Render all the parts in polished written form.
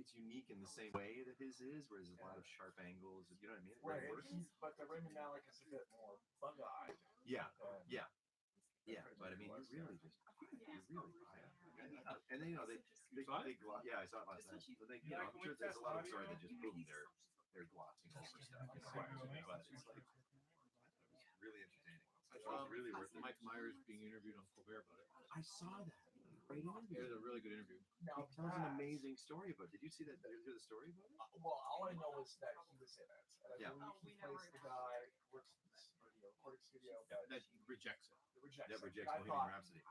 it's unique in the same way that his is, where there's a lot of sharp angles. You know what I mean? Right. But the Rami Malek is a bit more bug-eyed. Yeah, yeah, yeah. But I mean, you really just buy it. And then yeah, I saw it last night. But they, I'm sure there's a lot of stories that just boom, they're glossing over stuff. But it's like really entertaining. Really worth it. Mike Myers being interviewed on Colbert about it. I saw that. Great interview. It was a really good interview. Now, he tells an amazing story about it. Did you see that? Did you hear the story about it? Well, all I know is that he was in it. And I believe he plays the guy who works in the studio, recording studio. That rejects it. That rejects Bohemian Rhapsody.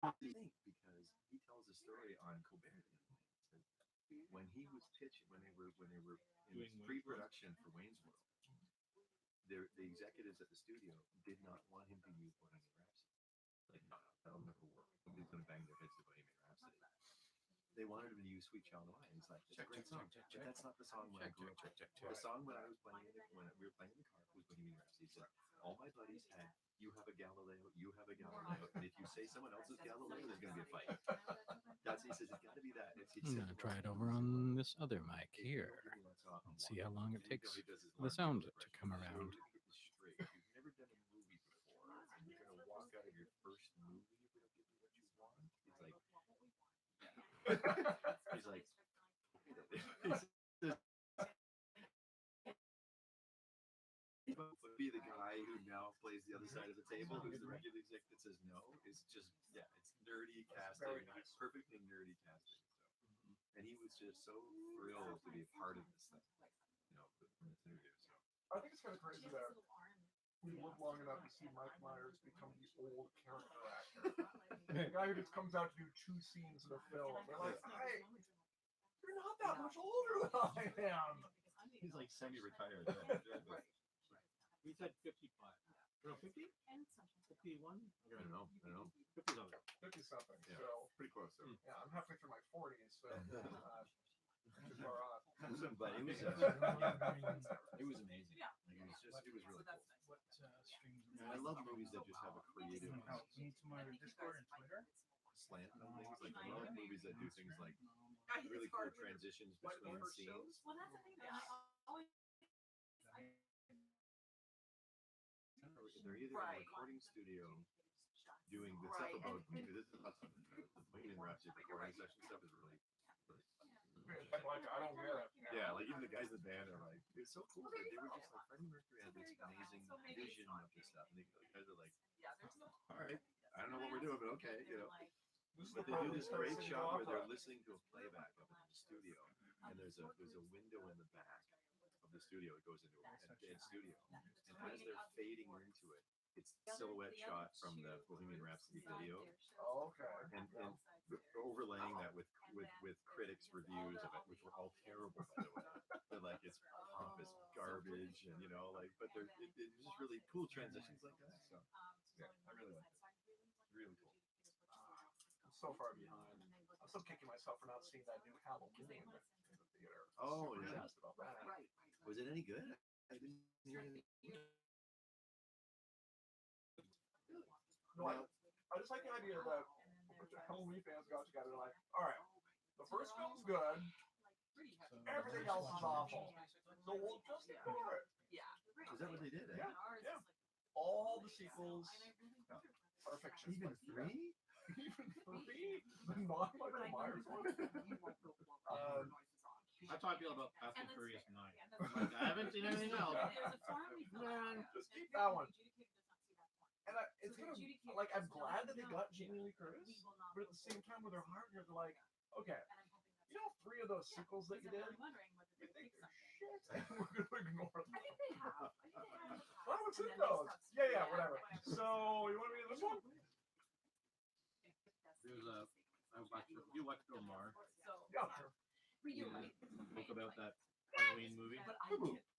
I think because he tells a story on Colbert when he was pitching, when they were in pre-production for Wayne's World. The executives at the studio did not want him to use Bohemian Rhapsody. Like, no, that'll never work. Nobody's going to bang their heads to Bohemian Rhapsody. They wanted him to use Sweet Child O' Mine. He's like, it's a great song, but that's not the song when I grew up. The song when I was playing it, when we were playing in the car, was Bohemian Rhapsody. He said, all my buddies had, you have a Galileo, you have a Galileo, and if you say someone else's Galileo, there's going to be a fight. He says, it's got to be that. I'm going to try it over on this other mic here and see how long it takes the sound to come around. Straight. You've never done a movie before, and you're going to walk out of your first movie if we don't give you what you want. He's like, be the guy who now plays the other side of the table, who's the regular exec that says no. It's just, it's nerdy casting, perfectly nerdy casting. So, and he was just so thrilled to be a part of this thing, from this interview. So I think it's kind of crazy that we live long enough to see Mike Myers become the old character actor. The guy who just comes out to do 2 scenes in a film. They're like, hey, you're not that much older than I am. He's like semi-retired. We said 55. No, 50? 51? I don't know. 50 something. 50 something. Yeah, so pretty close. So. Yeah, I'm halfway through my 40s, so too far off. But it was amazing. Yeah. Like, it was really cool. What streams? I love movies that just have a creative Me to my Discord and Twitter. slant on things. Like I love movies that do things like really cool transitions between scenes. Well, that's the thing that I always. They're either in a recording studio doing the stuff about this is about the Bohemian Rhapsody recording session stuff is really Like, I don't get it. yeah, like even the guys in the band are like, it's so cool. They were just like, Freddie Mercury had this amazing vision of this stuff, and the guys are like, all right, I don't know what we're doing, but okay, But they do this great shot where they're listening to a playback of it in the studio, and there's a window in the back of the studio. It goes into a dead studio, and as they're fading into it, it's silhouette shot from the Bohemian Rhapsody video. Oh, okay. And overlaying that with critics' reviews of it, which were all terrible, by the way. They're like, it's pompous garbage, and but it's just really cool transitions like that. So yeah, I really like it. Really cool. I'm so far behind. I'm still kicking myself for not seeing that new Halloween in the theater. Oh, Super yeah. jazzed about that. Was it any good? I didn't hear anything. No, I just like the idea that a bunch of Halloween fans got together and like, all right, the first film's good, everything else is awful, so we'll just ignore it. Is that what they did? Yeah, yeah. All the sequels are fiction. Even 3? Even 3? The non-Michael Myers one? I talked to you about Fast and Furious 9. I haven't seen anything else. Man, just keep that one. And it's gonna, like, I'm glad that they got Jamie Lee Curtis, but at the same time, with their heart, they're like, okay, 3 of those sequels that you did, you think they're shit, and we're gonna ignore them. I think they have. Well, what's in those? Yeah, whatever. So, you want me to this one? There's you watched Omar. Yeah, sure. Spoke about that Halloween movie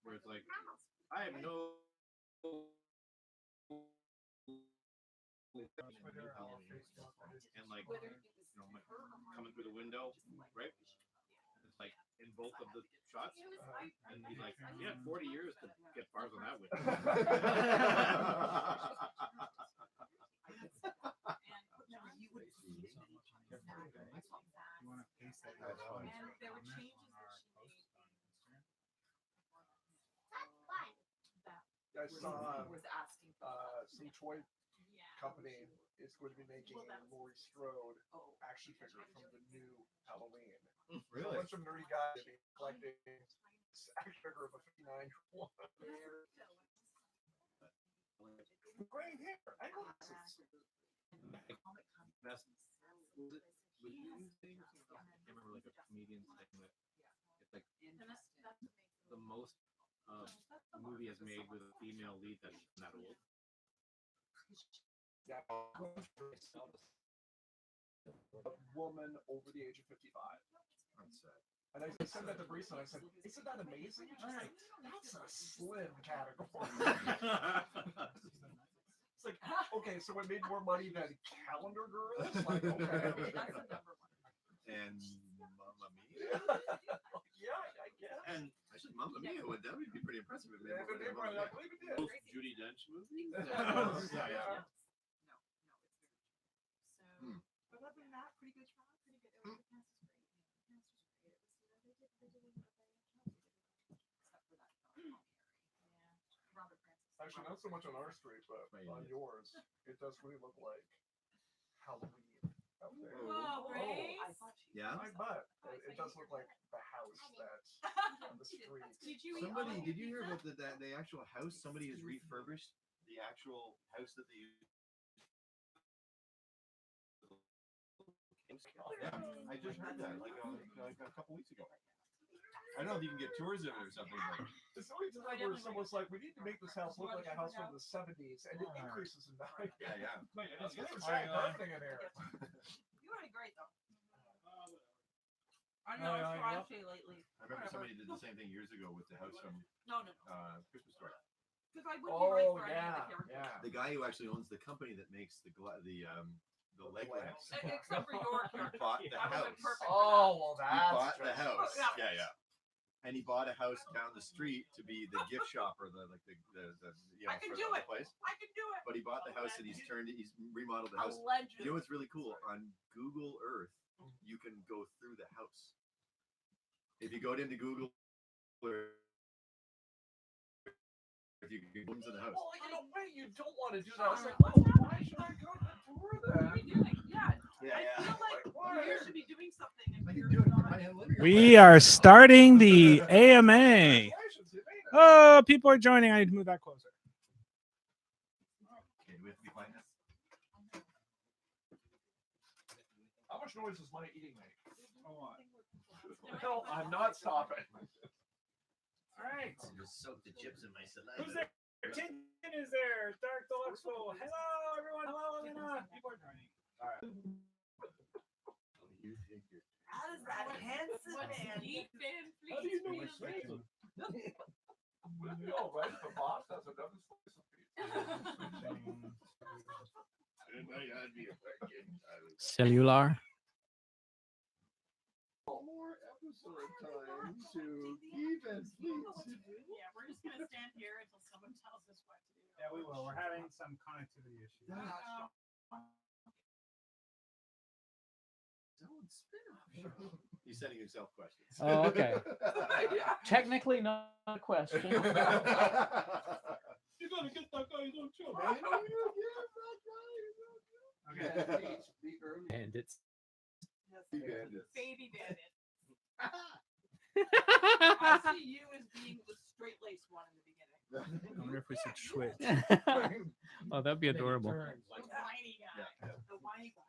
where it's like, I have no Halloween, and like coming through the window, right? It's like in both of the shots, and he's like, "You had 40 years to get bars on that window." You want to paste that That's URL funny. into And a there were comment changes on that our she post made. on Instagram? I saw Was asking some toy yeah. company is going to be making a Laurie Strode Oh. action figure from the new Halloween. Really? So a bunch of nerdy guys be collecting this action figure of a 59-year-old. Great hair. I know this. Best. Was it? Was you saying? I can't remember like a comedian saying that it's like the most movie has made with a female lead that's not old. Yeah. A woman over the age of 55. That's sad. And I said that to Brisa, and I said, isn't that amazing? She's like, that's a slim category. It's like, okay, so it made more money than Calendar Girls? Like, okay. That's the number one. And Mamma Mia. Yeah, I guess. And actually, Mamma Mia would that would be pretty impressive if Yeah, they but I believe it did. Most Judi Dench movies. Yeah. Hmm. But other than that, pretty good trial. Pretty good. It was the cast was great. The cast was great. It was, they did a good job. Except for that film. Yeah. Robert Francis. Actually, not so much on our street, but Right. on yours, it does really look like Halloween out there. Whoa, Grace. I Yeah. but it does look like the house that's on the street. Did you Somebody, did you hear about the actual house? Somebody has refurbished the actual house that they used. Yeah, I just heard that like a couple weeks ago. I don't know if you can get tours of it or something, but It's always the time where someone's like, we need to make this house look like a house from the 70s, and it increases in value. yeah. It's everything in here. You were great though. I Oh, know, yeah, it's yeah. actually lately. I remember somebody did the same thing years ago with the house from No. Christmas Story. Because I wouldn't be right Oh, for any of yeah, the characters. yeah. The guy who actually owns the company that makes the leg lamps. Except for your He character. bought the I house. would've been perfect. Oh, well, He that's bought the just- house. Yeah. Yeah. And he bought a house down the street to be the gift shop or the I can for do the it. place. I can do it. But he bought the house and he's remodeled the house. You Allegedly. know what's really cool? On Google Earth, you can go through the house. If you go into Google Earth, if you go into the house. Well, you know, wait, you don't want to do that. I was like, What's well, why should I go to the tour What are then? you doing? Yeah. I feel like Why? you should be doing something. And Like you're you're doing not. it. We are starting the AMA. Congratulations, you made it. Oh, people are joining. I need to move that closer. Okay, do we have to be quiet now? How much noise does my eating make? A lot. No, I'm not stopping. All right. Just soak the chips in my Who's there? Tintin is there. Dark Deluxeful. Hello, everyone. Hello, Elena. People are joining. All right. How does that handsome man eat fan How do you know please? it's me? Would it be all right if the boss has another slice of pizza? Cellular. More episode time to keep it, please. Yeah, we're just gonna stand here until someone tells us what to do. Yeah, we will. We're having some connectivity issues. He's sending himself questions. Oh, okay. Technically not a question. You gotta get that guy on too, man. Okay. And it's Baby bandit. I see you as being the straight laced one in the beginning. I wonder if we should switch. oh, that'd be adorable. The whiny guy. Yeah. The whiny guy.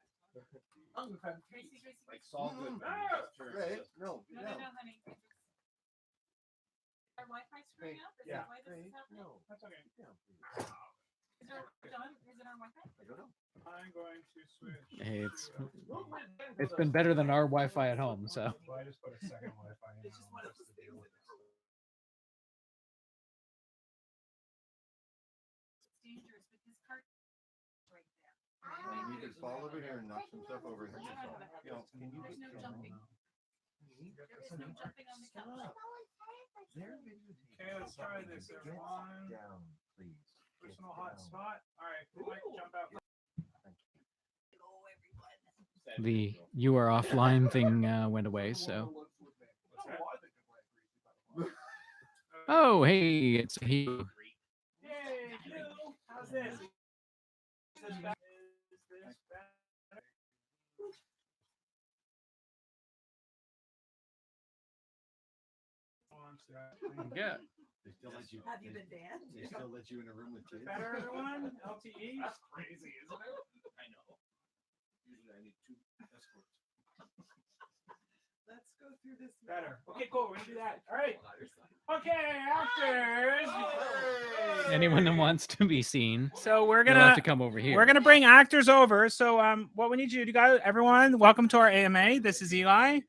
Tracy. Like Saul Goodman. Right? No, No, honey. Our Wi-Fi screwing up? Is Yeah. that why this is happening? no. That's okay. Is it our Wi-Fi? I don't know. I'm going to switch. Hey, to, it's been better than our Wi-Fi at home, so. well, I just put a second Wi-Fi in. It's just one of What's those the deal things with that- this? It's dangerous because cart right there. You could fall over here and knock some stuff over here. You know, can you There's no just jumping. There is no jumping on the couch. Okay, let's try this, everyone. Down, please. Personal hotspot. All right, who might jump out? Hello, everyone. the you are offline thing went away. So, oh hey, it's he. Yay, Hugh. How's this? Is this better? Yeah. They still let you. Have you been banned? They still let you in a room with kids. Better, everyone? LTE? That's crazy, isn't it? I know. Usually I need 2 escorts. Let's go through this. Better. Okay, cool. We're gonna do that. All right. Okay, actors. Anyone that wants to be seen, So we're you'll gonna have to come over here. we're gonna bring actors over. So what we need you to do, guys, everyone, welcome to our AMA. This is Eli.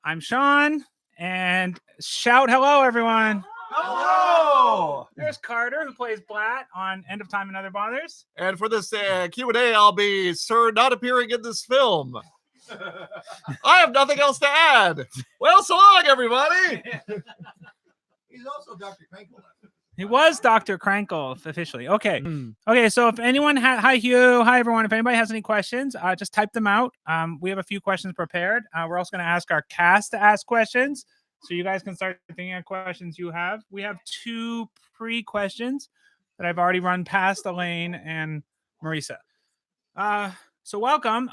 I'm Sean, and shout hello, everyone. Hello! There's Carter, who plays Blatt on End of Time and Other Bothers. And for this Q&A, I'll be Sir not appearing in this film. I have nothing else to add. Well, so long, everybody. He's also Dr. Crankle. He was Dr. Crankle officially. Okay. Hmm. Okay, so if anyone hi Hugh, hi everyone. If anybody has any questions, just type them out. We have a few questions prepared. We're also going to ask our cast to ask questions, so you guys can start thinking of questions you have. We have 2 pre-questions that I've already run past Elaine and Marisa. So welcome.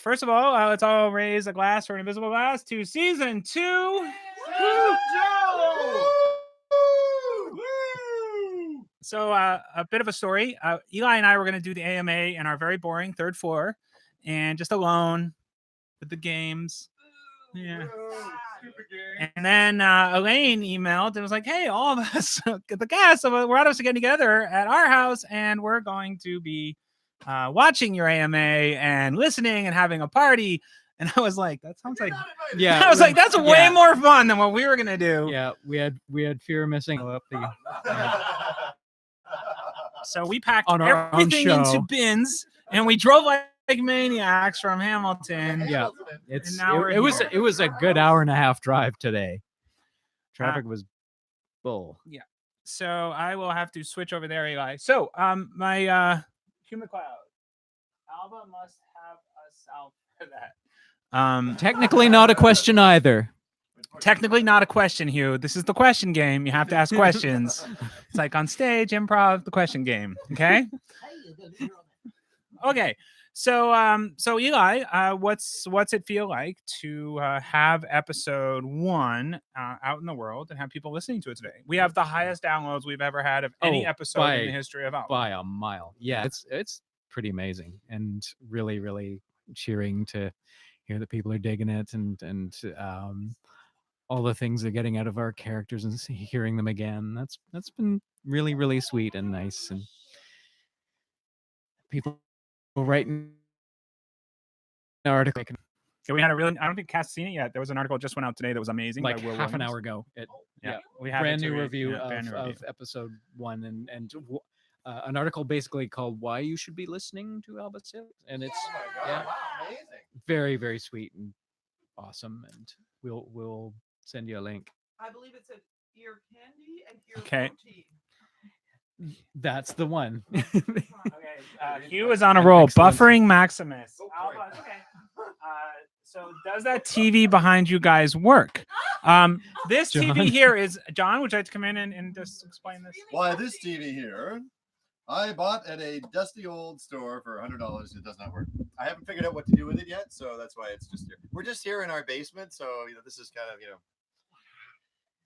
First of all, let's all raise a glass for an invisible glass to season 2. Woo! So a bit of a story. Eli and I were going to do the AMA in our very boring 3rd floor, and just alone with the games. Yeah. And then Elaine emailed and was like, "Hey, all of us, the cast, we're all of us getting together at our house, and we're going to be watching your AMA and listening and having a party." And I was like, "That sounds like." Yeah, I was like, "That's way yeah. more fun than what we were gonna do." Yeah, we had fear of missing up the. So we packed On our own everything into show. bins, and we drove like maniacs from Hamilton. Yeah, it's now we're it was here. it was a good hour and a half drive today. Traffic was full. So I will have to switch over there, Eli. So my Hugh McLeod, Alba must have a south for that. Technically not a question either. Technically not a question, Hugh. This is the question game. You have to ask questions. It's like on stage, improv, the question game. Okay. Okay. So Eli, what's it feel like to have episode 1 out in the world and have people listening to it today? We have the highest downloads we've ever had of any episode in the history of Alba. By a mile. Yeah, it's pretty amazing and really, really cheering to hear that people are digging it and all the things they're getting out of our characters and hearing them again. That's been really, really sweet and nice, and people writing an article Yeah, we had a really. I don't think Cass seen it yet. There was an article that just went out today that was amazing. like by Will half an Williams. hour ago. Yeah, we have brand it to new read. review Yeah, brand new review. of episode 1 and an article basically called "Why You Should Be Listening to Alba Salix," and it's yeah, Wow, amazing. very, very sweet and awesome. And we'll send you a link. I believe it's an ear candy and ear Okay. protein. That's the one. Okay, Hugh is on a roll. Excellent. Buffering Maximus. Oh, Alba, okay. So does that TV behind you guys work? This John? TV here is John. Would you like to come in and just explain this? Why, this TV here, I bought at a dusty old store for $100. It does not work. I haven't figured out what to do with it yet, so that's why it's just here. We're just here in our basement, so this is kind of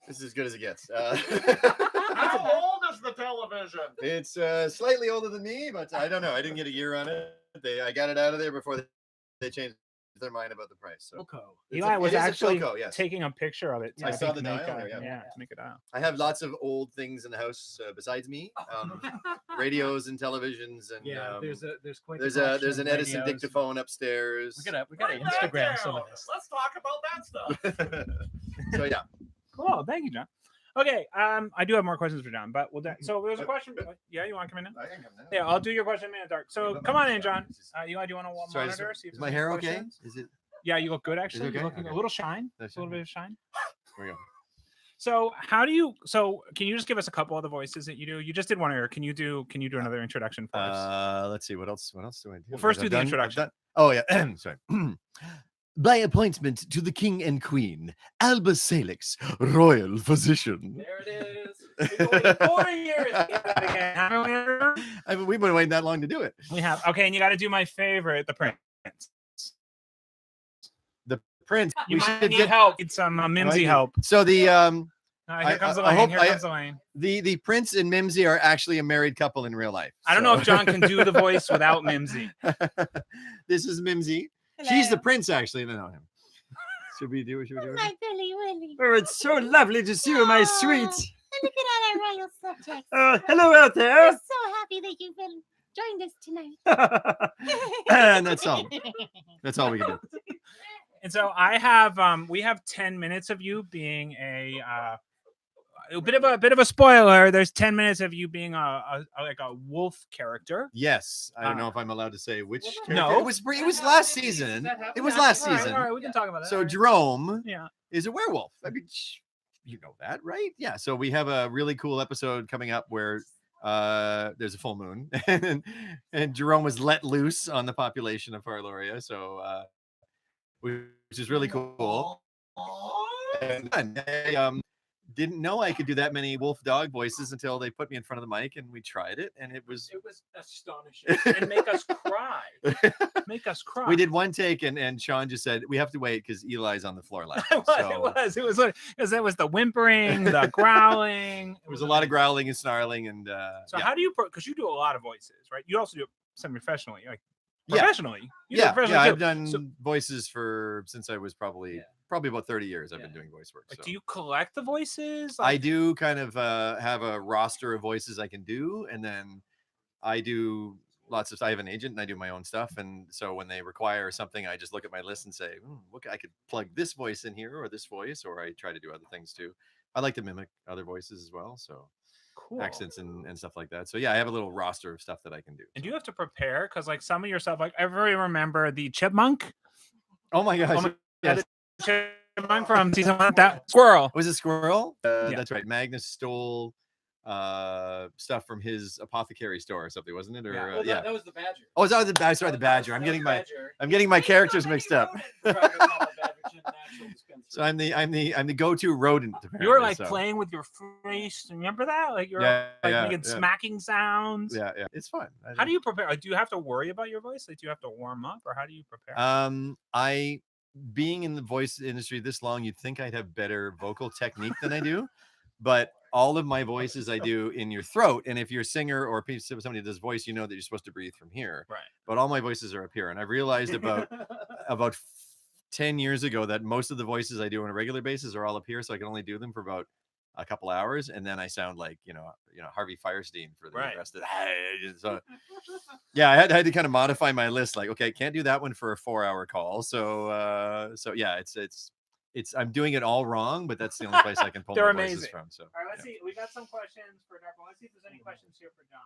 this is as good as it gets. How old is the television? It's slightly older than me, but I don't know. I didn't get a year on it. I got it out of there before they changed their mind about the price. So Eli was it is a actually Philco, yes. taking a picture of it. I saw think, the to make dial a- there, yeah. to make a dial. I have lots of old things in the house besides me, radios and televisions, and there's quite there's an Edison dictaphone upstairs. We gotta Instagram some of this. Let's talk about that stuff. So yeah. Cool. Thank you, John. Okay. I do have more questions for John, but so there's a question. Yeah, you want to come in now? I can come now. Yeah, I'll do your question in a dark. So come on in, John. Eli, do you want to Sorry, monitor? See if is my there's hair any okay? questions? Is it? Yeah, you look good actually. okay? You're looking Okay. a little shine. That's A little bit of shine. Here we go. So how do you? So can you just give us a couple of the voices that you do? You just did one earlier. Can you do another introduction for us? Let's see. What else do I do? Well, first do the I've introduction. Oh yeah. Sorry. By appointment to the king and queen, Alba Salix, royal physician. There it is. 4 years. Haven't we ever? I mean, we've been waiting that long to do it. We have. Okay, and you got to do my favorite, the prince. The prince. You we might should need get help. Need some Mimsy help. So the Here comes Elaine. Here comes Elaine. the prince and Mimsy are actually a married couple in real life. I don't know if John can do the voice without Mimsy. This is Mimsy. Hello. She's the prince, actually. No, him. Should we do it? My Billy Willy. Oh, it's so lovely to see you, my sweet. And look at all our royal subjects. Hello out We're there. so happy that you've been joined us tonight. And that's all. That's all we can do. And so I have we have 10 minutes of you being a bit of a spoiler. There's 10 minutes of you being a wolf character. Yes, I don't know if I'm allowed to say which. No. character. It was last season. It was last season. All right, we can talk about that. So All right. Jerome Yeah. is a werewolf. I mean, you know that, right? Yeah. So we have a really cool episode coming up where there's a full moon, and Jerome was let loose on the population of Farloria. So which is really cool. And I didn't know I could do that many wolf dog voices until they put me in front of the mic and we tried it, and it was astonishing and make us cry. Make us cry. we did one take, and Sean just said we have to wait because Eli's on the floor laughing. It was the whimpering, the growling. There was a lot of growling and snarling, and So yeah. how do you? Because you do a lot of voices, right? You also do it semi-professionally, like Yeah. professionally. You do it Yeah, professionally too. I've done So, voices since I was probably about 30 years. I've been doing voice work. like, So. do you collect the voices? I do kind of have a roster of voices I can do, and then I do I have an agent and I do my own stuff, and so when they require something, I just look at my list and say, look, I could plug this voice in here or this voice, or I try to do other things too. I like to mimic other voices as well, so Cool. accents and stuff like that. So yeah, I have a little roster of stuff that I can do. And do you have to prepare? Because like some of your stuff, like I really remember the chipmunk. Oh my gosh. Yes. Chipmunk from season 1. That squirrel. Was it Squirrel? Yeah. That's right. Magnus stole stuff from his apothecary store or something, wasn't it? Or That was the badger. Oh, is that the badger? I'm getting my characters mixed up. So I'm the go-to rodent. You were apparently, like so. playing with your face. Remember that? Like you're Yeah, like yeah, making yeah. smacking sounds. Yeah, it's fun. How do you prepare? Like, do you have to worry about your voice? Like, do you have to warm up, or how do you prepare? I being in the voice industry this long, you'd think I'd have better vocal technique than I do, but all of my voices I do in your throat. And if you're a singer or somebody that does voice, you know that you're supposed to breathe from here. Right. But all my voices are up here, and I realized about 10 years ago that most of the voices I do on a regular basis are all up here, so I can only do them for about a couple hours, and then I sound like Harvey Firestein for the rest of the. So yeah, I had to kind of modify my list. Like, okay, can't do that one for a 4-hour call. So yeah, it's I'm doing it all wrong, but that's the only place I can pull They're my voices amazing. from. So All right, let's see. We got some questions for Darko. Let's see if there's any questions here for John.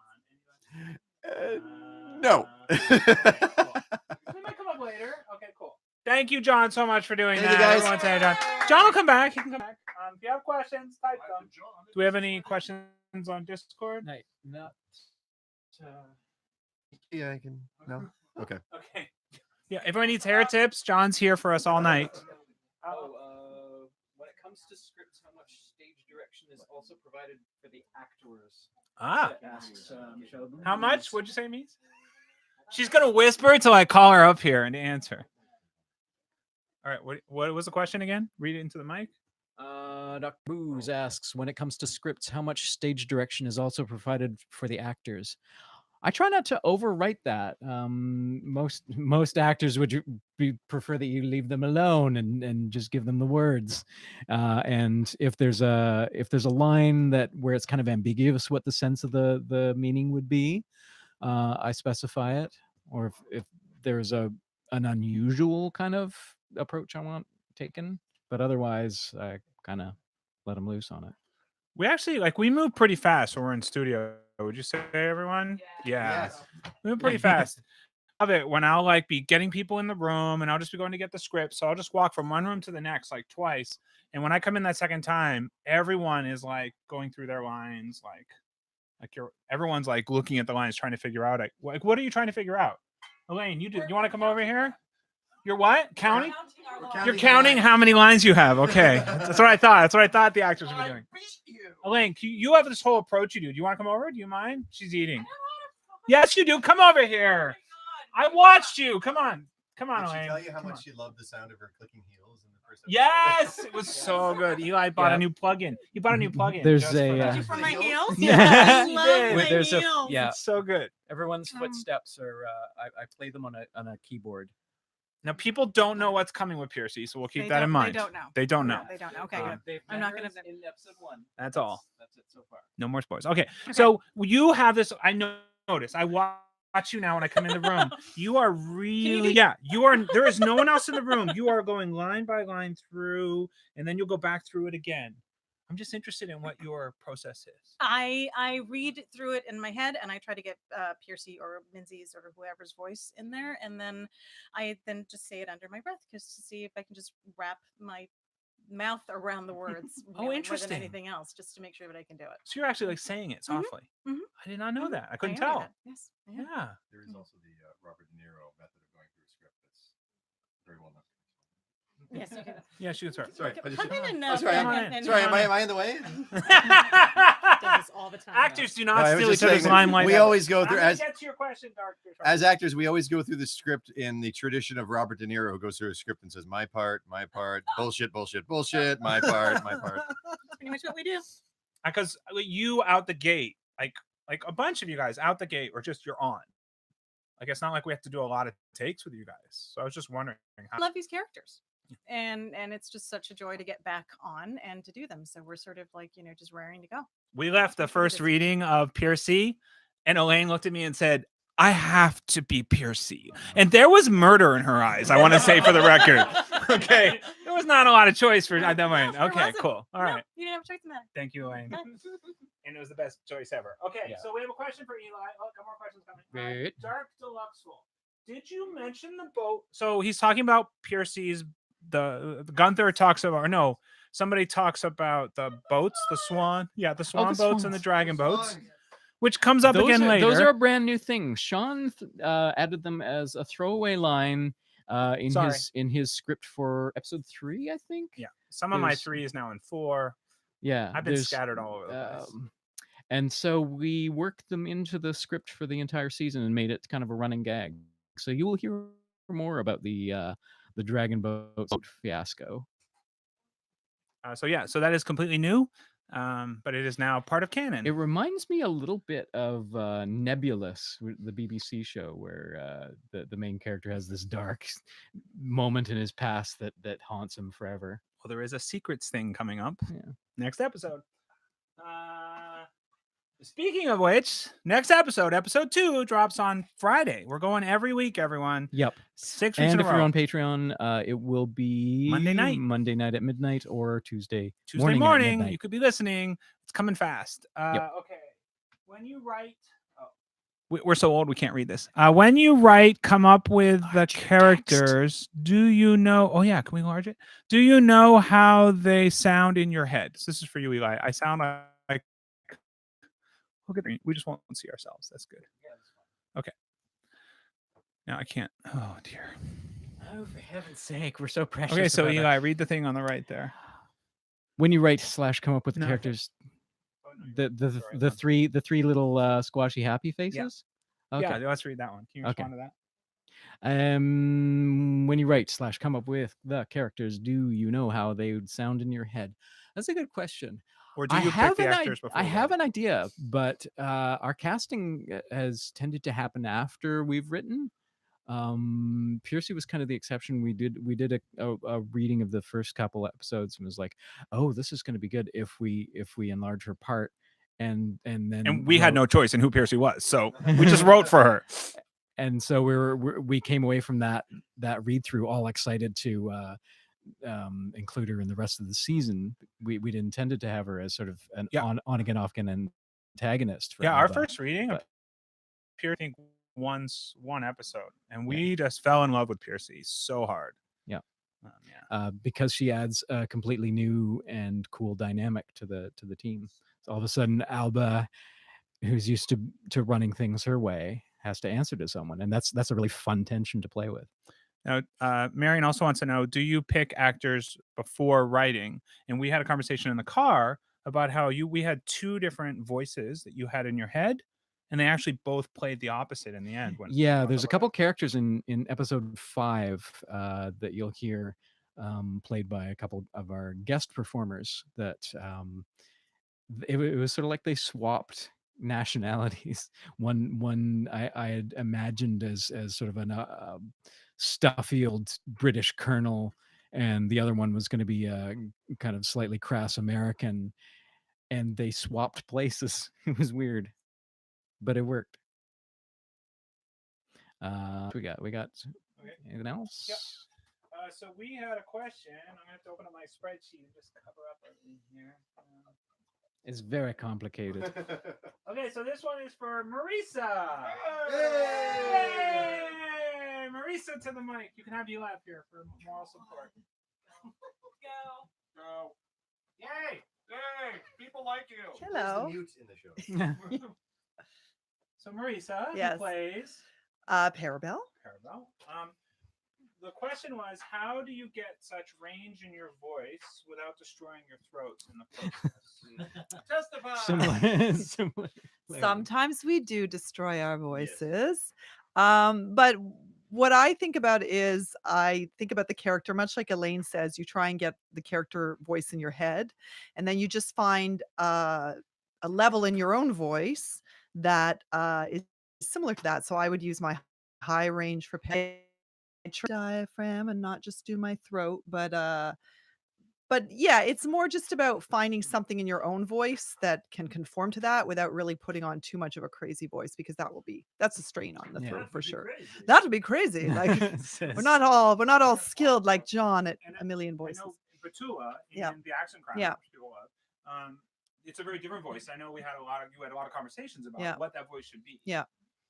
No. We might come up later. Okay, cool. Thank you, John, so much for doing Thank you, that. guys. Everyone say John. John will come back. He can come back. If you have questions, type them. Do we have any questions on Discord? Not. Yeah, I can. No. Okay. Okay. Yeah, everyone needs hair tips. John's here for us all night. When it comes to scripts, how much stage direction is also provided for the actors? Ah. Asks Sheldon. How much? What'd you say, Mies? She's gonna whisper till I call her up here and answer. All right. What was the question again? Read it into the mic. Dr. Booze asks, when it comes to scripts, how much stage direction is also provided for the actors? I try not to overwrite that. Most actors would prefer that you leave them alone and just give them the words. And if there's a line where it's kind of ambiguous what the sense of the meaning would be, I specify it. Or if there's an unusual kind of approach I want taken, but otherwise I kind of let them loose on it. We actually we move pretty fast when we're in studio. Would you say, everyone? Yeah. Yes. We move pretty fast. love it when I'll like be getting people in the room and I'll just be going to get the script. So I'll just walk from one room to the next like twice. And when I come in that second time, everyone is like going through their lines, everyone's like looking at the lines, trying to figure out like what are you trying to figure out? Elaine, you want to come over here? You're what? Counting? You're counting how many lines you have. Okay. That's what I thought. That's what I thought the actors would be doing. Elaine, you have this whole approach you do. Do you want to come over? Do you mind? She's eating. Yes, you do. Come over here. I watched you. Come on. Come on, Did she Elaine. tell you how Come much on. she loved the sound of her clicking heels in the first episode? Yes, it was so good. Eli bought Yeah. a new plug-in. He bought a new plug-in. There's just for a, that. For my heels? Yeah, I he love did. my There's a- heels. yeah. It's so good. Everyone's footsteps are. I play them on a keyboard. Now people don't know what's coming with Piercy, so we'll keep They that in don't- mind. They don't know. They don't know. They don't know. Okay, good. I'm not gonna- in episode 1. That's all. That's it so far. No more spoilers. Okay. So you have this. I notice. I watch you now when I come in the room. You are really, you are. There is no one else in the room. You are going line by line through, and then you'll go back through it again. I'm just interested in what your process is. I read through it in my head and I try to get Piercy or Minzy's or whoever's voice in there, and then I just say it under my breath just to see if I can just wrap my mouth around the words. Oh, more interesting. than anything else, just to make sure that I can do it. So you're actually like saying it softly. mhm. I did not know that. I couldn't am doing tell. that. Yes. I am. Yeah. There is also the Robert De Niro method of going through a script that's very well known. Yes, you can. Yeah, she was right. Sorry. I just- Come in and Oh, sorry, come on and- in. and- Sorry, Come on am I in the way? does this all the time. Actors do No, not I was steal just each other's saying that limelight. we ever. always go I'm through gonna as get to your question, Dr. as actors, we always go through the script in the tradition of Robert De Niro, who goes through a script and says, my part, bullshit, bullshit, bullshit, my part, my part. That's pretty much what we do. Because you out the gate, like a bunch of you guys out the gate, or just you're on. Like it's not like we have to do a lot of takes with you guys. So I was just wondering I how. love these characters. And it's just such a joy to get back on and to do them. So we're sort of like, just raring to go. We left the first This- reading of Piercy, and Elaine looked at me and said, I have to be Piercy. And there was murder in her eyes, I want to say for the record. Okay. There was not a lot of choice for at that moment. There Okay, wasn't. cool. All right. You didn't have a choice in that. Thank you, Elaine. And it was the best choice ever. Okay, Yeah. so we have a question for Eli. Oh, a couple more questions coming. Good. Dark Deluxeful. Did you mention the boat? So he's talking about Piercy's, the Gunther talks about, or no, somebody talks about the boats, the swan. Yeah, the swan boats and the swans. dragon boats, which comes up again later. Those are a brand new thing. Sean added them as a throwaway line in his script for episode 3, I think. Yeah. Some of my There's- 3 is now in 4. Yeah. I've been there's, scattered all over the place. And so we worked them into the script for the entire season and made it kind of a running gag. So you will hear more about the dragon boat fiasco. So that is completely new, but it is now part of canon. It reminds me a little bit of Nebulous, the BBC show, where the main character has this dark moment in his past that haunts him forever. Well, there is a secrets thing coming up Yeah. next episode. Speaking of which, next episode, episode 2, drops on Friday. We're going every week, everyone. Yep. 6 weeks And in if a you're row. on Patreon, it will be Monday night at midnight, or Tuesday Tuesday at morning. midnight. You could be listening. It's coming fast. Yep. Okay. When you write, we're so old we can't read this. When you write, come up with the characters. Do you know? Oh yeah, can we enlarge it? Do you know how they sound in your head? So this is for you, Eli. I sound like. Look at me. We just won't see ourselves. That's good. Okay. Now I can't. Oh dear. Oh, for heaven's sake, we're so precious. Okay, so about that. Eli, read the thing on the right there. When you write / come up with the No. characters, the Sorry, three little squashy happy faces. Okay. Yeah, let's read that one. Can you Okay. respond to that? When you write / come up with the characters, do you know how they would sound in your head? That's a good question. Or do you pick the actors before? I have an idea, but our casting has tended to happen after we've written. Piercy was kind of the exception. We did a reading of the first couple episodes and was like, oh, this is going to be good if we enlarge her part, and then And we had no choice in who Piercy was, so we just wrote for her. And so we came away from that read through all excited to include her in the rest of the season. We'd intended to have her as sort of an on again off again antagonist. For Yeah, our Alba. first reading of but- Piercy one episode, and we just fell in love with Piercy so hard. Yeah. Yeah. Because she adds a completely new and cool dynamic to the team. So all of a sudden, Alba, who's used to running things her way, has to answer to someone, and that's a really fun tension to play with. Now, Marion also wants to know: do you pick actors before writing? And we had a conversation in the car about how we had two different voices that you had in your head, and they actually both played the opposite in the end. Yeah, there's a couple characters in episode 5 that you'll hear played by a couple of our guest performers that it was sort of like they swapped nationalities. One I had imagined as sort of a Stuffield British colonel, and the other one was going to be a kind of slightly crass American, and they swapped places. It was weird, but it worked. We got anything else? Yep. So we had a question. I'm gonna have to open up my spreadsheet and just cover up everything here. It's very complicated. Okay, so this one is for Marisa. Hey! Hey! Marisa to the mic. You can have Eli up here for moral support. Go. Yay! Yay! People like you. Hello. Where's the mute in the show? So Marisa, Yes. who plays Parabel. Parabel. The question was, how do you get such range in your voice without destroying your throats in the process? Testify. Similar. Sometimes we do destroy our voices. But what I think about is I think about the character, much like Elaine says, you try and get the character voice in your head, and then you just find a level in your own voice that is similar to that. So I would use my high range for diaphragm and not just do my throat, but yeah, it's more just about finding something in your own voice that can conform to that without really putting on too much of a crazy voice, because that's a strain on the throat for sure. That would be crazy. Like we're not all skilled like John at a million voices. I know Batula in Yeah. the accent crime, Yeah. which people love. It's a very different voice. I know you had a lot of conversations about Yeah. what that voice should be. Yeah.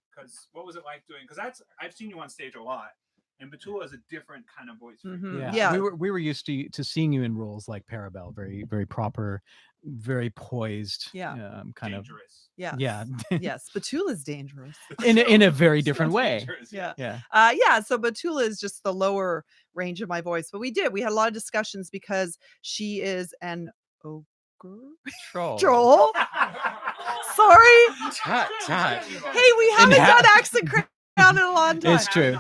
Because what was it like doing? Because I've seen you on stage a lot, and Batula is a different kind of voice. For you. Mhm. Yeah. Yeah. We were used to seeing you in roles like Parabel, very very proper, very poised. Yeah. Kind Dangerous. Yes. of. Yeah. Yes. Batula's dangerous. in a very different way. Dangerous, Yeah. Yeah. So Batula is just the lower range of my voice. But we had a lot of discussions because she is an ogre. Troll. Troll. Sorry. Tut, tut. Hey, we haven't done accent crown in a long time. It's true.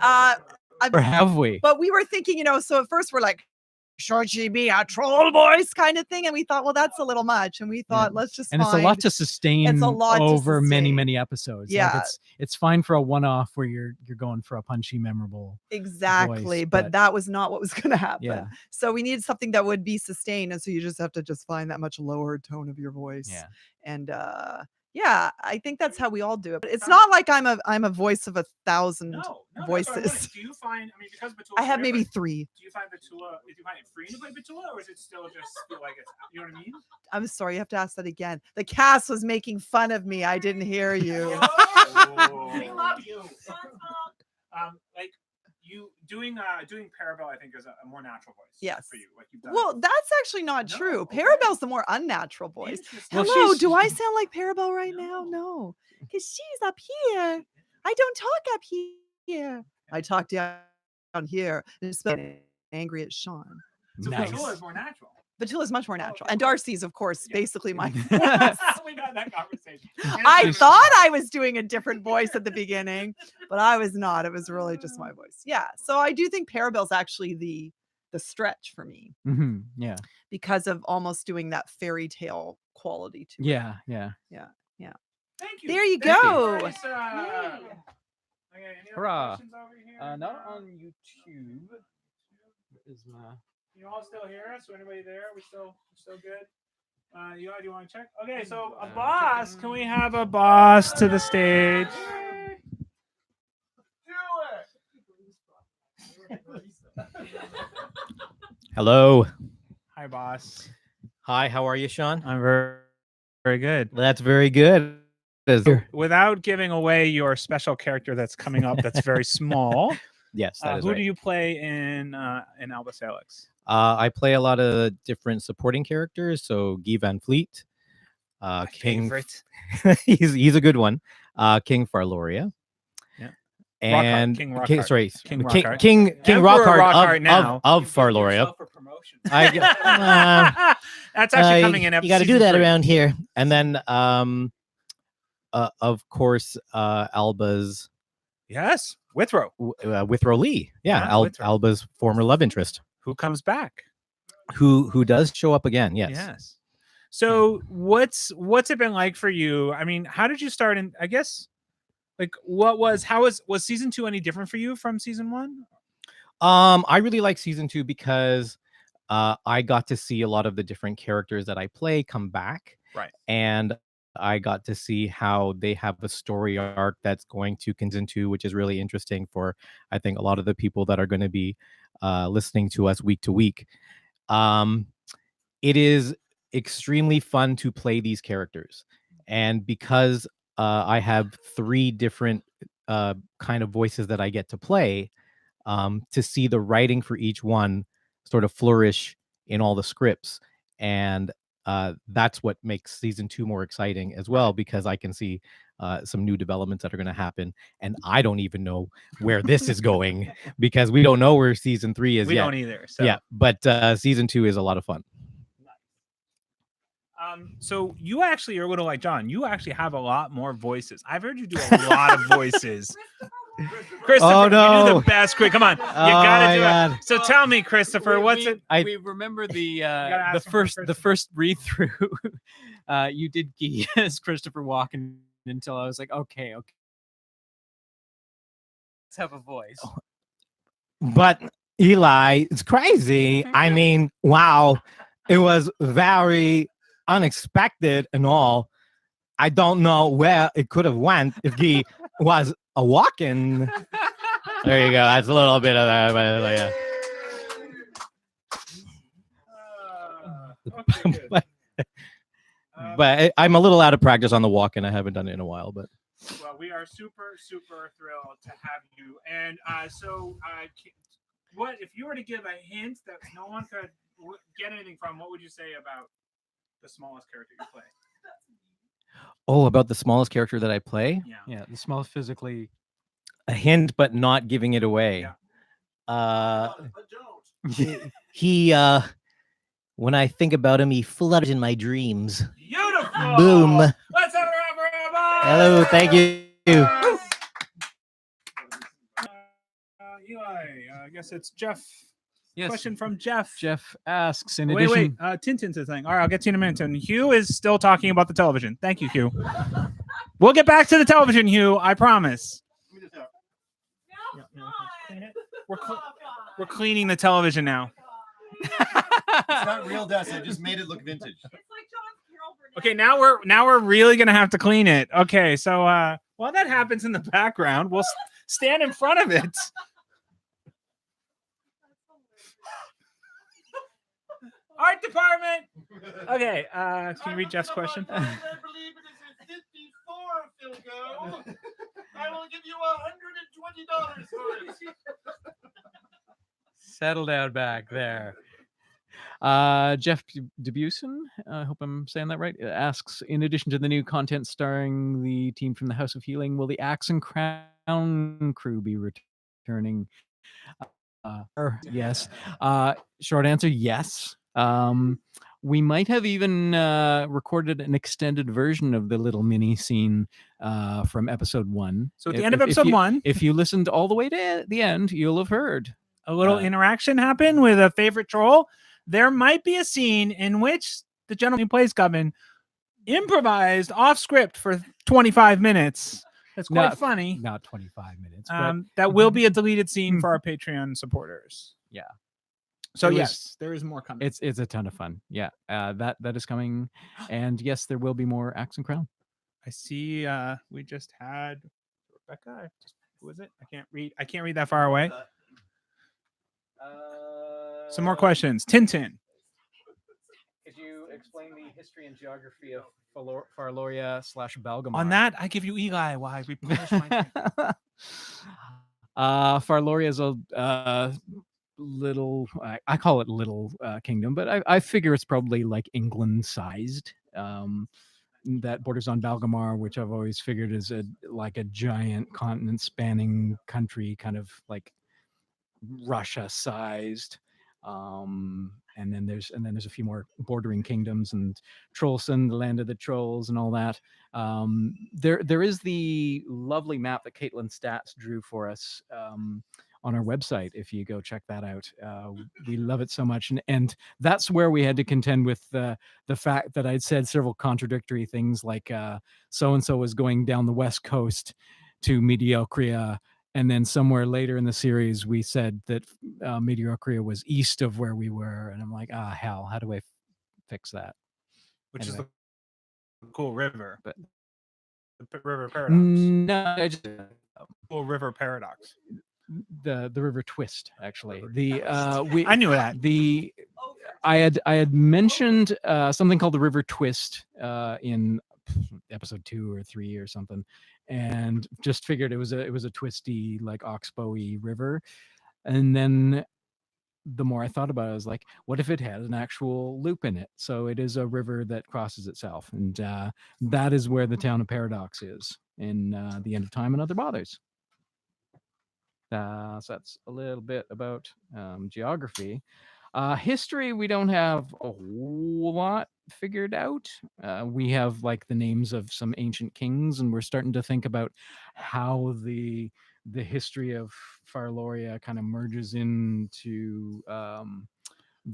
Or have we? But we were thinking, so at first we're like, should she be a troll voice kind of thing? And we thought, well, that's a little much. And we thought, let's just And it's a lot to sustain It's a lot to over many, sustain. many episodes. Yeah. Like it's fine for a one-off where you're going for a punchy, memorable Exactly. voice, but that was not what was going to happen. Yeah. So we needed something that would be sustained. And so you just have to just find that much lower tone of your voice. Yeah. And yeah, I think that's how we all do it. But it's not like I'm a voice of 1,000 No, that's what I voices. wanted. Do you find? I mean, because Batula, I have maybe 3. Do you find Batula? Do you find it free to play Batula, or is it still just feel like it's? You know what I mean? I'm sorry, you have to ask that again. The cast was making fun of me. I didn't hear you. We love you. Like you doing Parabel, I think is a more natural voice. Yes. For you, like you've done. Well, that's actually not No, true. okay. Parabel's the more unnatural voice. Interesting. Well, Hello, she's- do I sound like Parabel right now? No. No, because she's up here. I don't talk up here. I talk down here. And it's angry at Sean. So Nice. Batula is more natural. Batula's much more natural. okay. And Darcy's, of course, Yeah. basically my We've had that conversation. I thought I was doing a different voice at the beginning, but I was not. It was really just my voice. Yeah. So I do think Parabel's actually the stretch for me Mhm, yeah. because of almost doing that fairy tale quality to it. Yeah. Thank you. There you Thank go. Marisa. Yay. Okay, any other Hurrah. questions over here? Not on YouTube. Is my You all still hear us? So anybody there? We still good? Eli, do you want to check? Okay, so a boss. Can we have a boss to the stage? Hello. Hi, boss. Hi, how are you, Sean? I'm very, very good. That's very good. is Without giving away your special character that's coming up, that's very small. yes, that is Who right. do you play in Alba Salix? I play a lot of different supporting characters. So Guy Van Fleet, King. Favorite. he's a good one. King Farloria. Yeah. And King Rockhart. sorry, King King Rockhart. King Emperor Rockhart Rockhart now. of Farloria. That's actually coming in. You got to do that around here. And then, of course, Alba's. Yes, Withrow. Withrow Lee. Yeah, Withrow. Alba's former love interest. Who comes back? Who does show up again? Yes. Yes. So what's it been like for you? I mean, how did you start? And I guess, like, was season 2 any different for you from season 1? I really like season 2 because I got to see a lot of the different characters that I play come back. Right. And I got to see how they have a story arc that's going to continue, which is really interesting for, I think, a lot of the people that are going to be listening to us week to week. It is extremely fun to play these characters. And because I have 3 different kind of voices that I get to play, to see the writing for each one sort of flourish in all the scripts. And that's what makes season 2 more exciting as well, because I can see some new developments that are going to happen. And I don't even know where this is going because we don't know where season 3 is We yet. don't either. So. Yeah, but season 2 is a lot of fun. So you actually are a little like John. You actually have a lot more voices. I've heard you do a lot of voices. Christopher, Oh, no. you do the best. Quick, come on, you gotta do it. So tell me, Christopher, what's it? We remember the ask him for first read through. You did Guy as Christopher Walken until I was like, okay, let's have a voice. But Eli, it's crazy. I mean, wow, it was very unexpected and all. I don't know where it could have went if he was a walk-in. There you go. That's a little bit of that. But I'm a little out of practice on the walk-in. I haven't done it in a while, but. Well, we are super thrilled to have you. And what if you were to give a hint that no one could get anything from? What would you say about the smallest character you play? Oh, about the smallest character that I play? Yeah, the smallest physically. A hint, but not giving it away. Yeah. He when I think about him, he flutters in my dreams. Beautiful. Boom. Let's have a round for Alba. Hello, thank you. Eli, I guess it's Jeff. Yes. Question from Jeff. Jeff asks, in Wait. addition. Tintin's a thing. All right, I'll get to you in a minute. And Hugh is still talking about the television. Thank you, Hugh. We'll get back to the television, Hugh. I promise. We're cleaning the television now. It's not real dust. I just made it look vintage. Okay, now we're really gonna have to clean it. Okay, so while that happens in the background, we'll stand in front of it. Art department. Okay, can you read Jeff's question? I believe it is a 54, Philgo. I will give you $120 for it. Settle down back there. Jeff Debuson, I hope I'm saying that right, asks, in addition to the new content starring the team from the House of Healing, will the Axe and Crown crew be returning? Yes. Short answer, yes. We might have even recorded an extended version of the little mini scene from episode 1. So at the end of episode 1, if you listened all the way to the end, you'll have heard a little interaction happen with a favorite troll. There might be a scene in which the gentleman who plays Gubbin improvised off script for 25 minutes. That's quite funny. Not 25 minutes. That will be a deleted scene for our Patreon supporters. Yeah. So yes, there is more coming. It's a ton of fun. Yeah. That is coming. And yes, there will be more Axe and Crown. I see we just had Rebecca. Who is it? I can't read that far away. Some more questions. Tintin. Could you explain the history history and geography of Farloria / Balgamar. On that, I give you Eli while I replenish my drink. Farloria is a little, I call it little kingdom, but I figure it's probably like England sized. That borders on Balgamar, which I've always figured is like a giant continent spanning country, kind of like Russia sized. And then there's a few more bordering kingdoms, and Trollson, the land of the trolls, and all that. There is the lovely map that Caitlin Stats drew for us on our website. If you go check that out, we love it so much, and that's where we had to contend with the fact that I'd said several contradictory things, like so and so was going down the west coast to Mediocria. And then somewhere later in the series, we said that Mediocria was east of where we were. And I'm like, hell, how do I fix that? Which Anyway. is the cool river. But the river paradox. No, I just, Cool river paradox. the river twist, actually. I knew that. I had mentioned something called the river twist in episode 2 or 3 or something, and just figured it was a twisty, like oxbowy river. And then the more I thought about it, I was like, what if it had an actual loop in it? So it is a river that crosses itself, and that is where the town of Paradox is in The End of Time and Other Bothers. So that's a little bit about geography. History, we don't have a whole lot figured out. We have like the names of some ancient kings, and we're starting to think about how the history of Farloria kind of merges into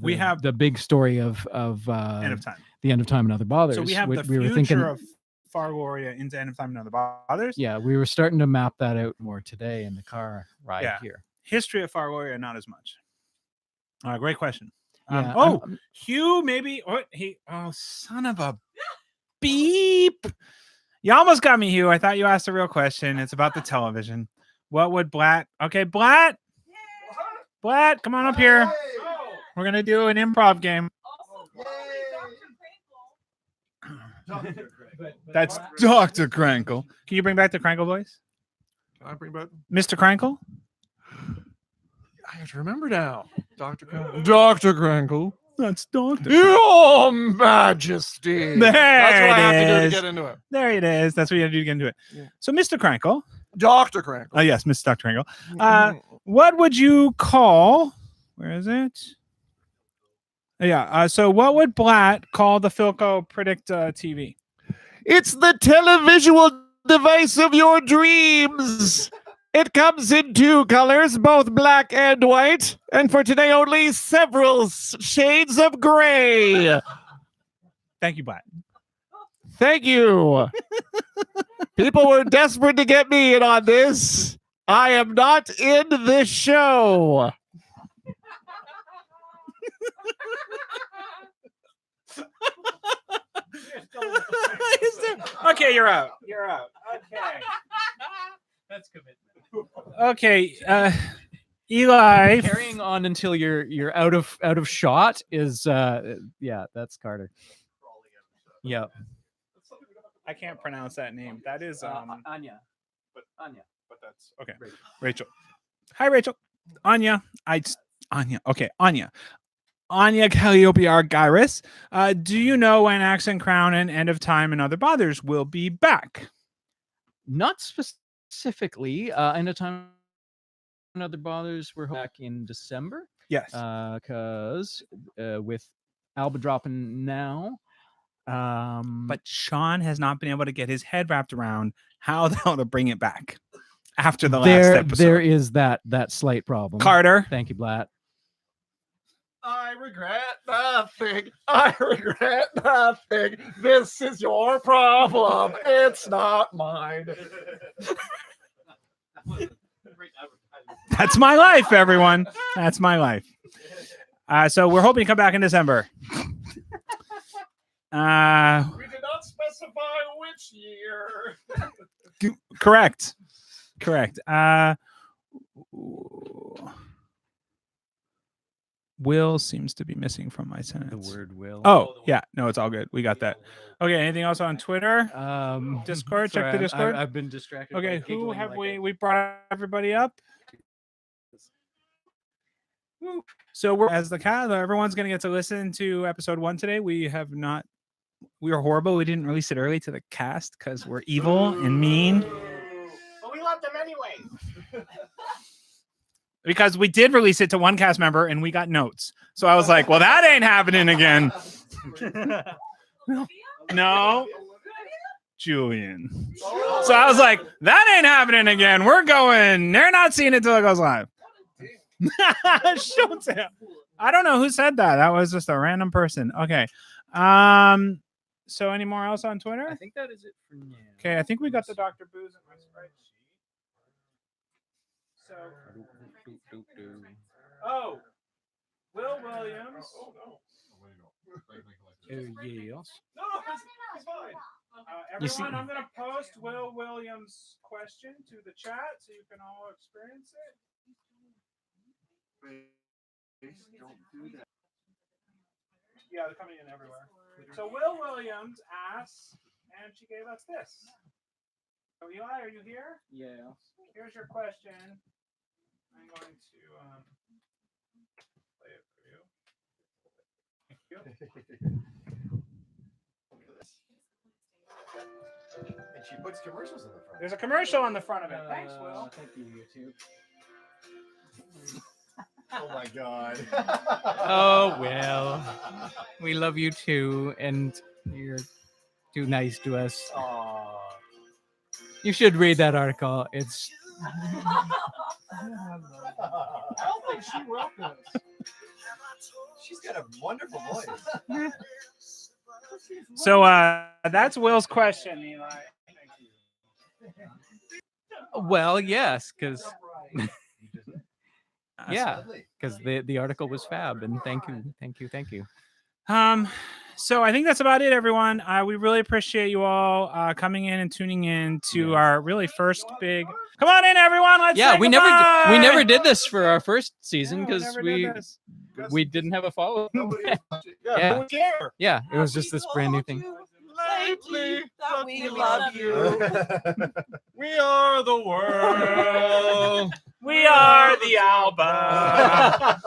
We have the big story of End of Time. The End of Time and Other Bothers. So we have the were future thinking, of Farloria into End of Time and Other Bothers. yeah, we were starting to map that out more today in the car ride here. History of Farloria, not as much. Great question. Yeah, Hugh, maybe. Oh, son of a beep. You almost got me, Hugh. I thought you asked a real question. It's about the television. What would Blatt? Okay, Blatt. Blatt, come on up here. We're going to do an improv game. That's Dr. Krankle. Can you bring back the Krankle voice? Can I bring back Mr. Krankle? I have to remember now. Dr. Krankle. Dr. Krankle. That's Dr. Your Majesty. There That's what I have to do it to is. get into it. There it is. That's what you have to do to get into it. Yeah. So, Mr. Krankle. Dr. Krankle. Oh, yes, Mr. Dr. Krankle. What would you call... Where is it? Yeah. So, what would Blatt call the Philco Predict TV? It's the televisual device of your dreams. It comes in 2 colors, both black and white, and for today only several shades of gray. Thank you, Blatt. Thank you. People were desperate to get me in on this. I am not in this show. Okay, you're out. You're out. Okay. That's commitment. Okay, Eli. Carrying on until you're out of shot is that's Carter. Yeah. I can't pronounce that name. That is Anya. Anya. But that's okay. Rachel. Hi, Rachel. Anya. Anya. Okay, Anya. Anya Calliope Argyris. Do you know when Axe and Crown and End of Time and Other Bothers will be back? Not specifically. End of Time and Other Bothers were back in December. Yes. Because with Alba dropping now. But Sean has not been able to get his head wrapped around how the hell to bring it back after the last episode. There is that slight problem. Carter. Thank you, Blatt. I regret nothing. I regret nothing. This is your problem. It's not mine. That's my life, everyone. That's my life. So we're hoping to come back in December. We did not specify which year. Correct. Will seems to be missing from my The sentence. word will. Oh, yeah. No, it's all good. We got that. Okay. Anything else on Twitter? Discord? Check sorry, the Discord. I've been distracted. Okay. by Who giggling have like we brought everybody up? So we're as the cat. Everyone's gonna get to listen to episode 1 today. We have not. We are horrible. We didn't release it early to the cast because we're evil and mean. But we love them anyways. Because we did release it to one cast member and we got notes. So I was like, well, that ain't happening again. No. Julian. So I was like, that ain't happening again. We're going. They're not seeing it till it goes live. Showtime. I don't know who said that. That was just a random person. Okay. So any more else on Twitter? I think that is it for now. Okay, I think we got the Dr. Booze in my spreadsheet. So, oh, Will Williams. Oh no. yes. No, it's fine. You see- Everyone, I'm going to post Will Williams' question to the chat so you can all experience it. Don't do that. Yeah, they're coming in everywhere. So Will Williams asks, and she gave us this. So Eli, are you here? Yeah. Here's your question. I'm going to play it for you. Thank you. And she puts commercials in the front. There's a commercial on the front of it. Thanks, Will. Thank you, YouTube. Oh my god. Oh, well. We love you too, and you're too nice to us. Aw. You should read that article. It's I don't think she wrote this. She's got a wonderful voice. So that's Will's question, Eli. well, yes, because yeah, Lovely. because the article was fab, and thank you. So I think that's about it, everyone. We really appreciate you all coming in and tuning in to our really first big. Come on in, everyone. Let's Yeah, say we goodbye! never did this for our first season Yeah, because never did this. we didn't have a follow. Yeah. Yeah, it was just this brand new thing. Lately, that we love you. We are the world. We are the Alba.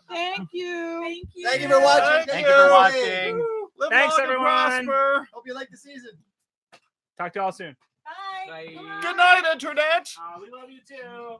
Thank you. Thank you. Thank you for watching. Thank you for watching. Live Thanks, long and everyone. prosper. Hope you like the season. Talk to y'all soon. Bye. Bye. Good night, Internet. We love you too.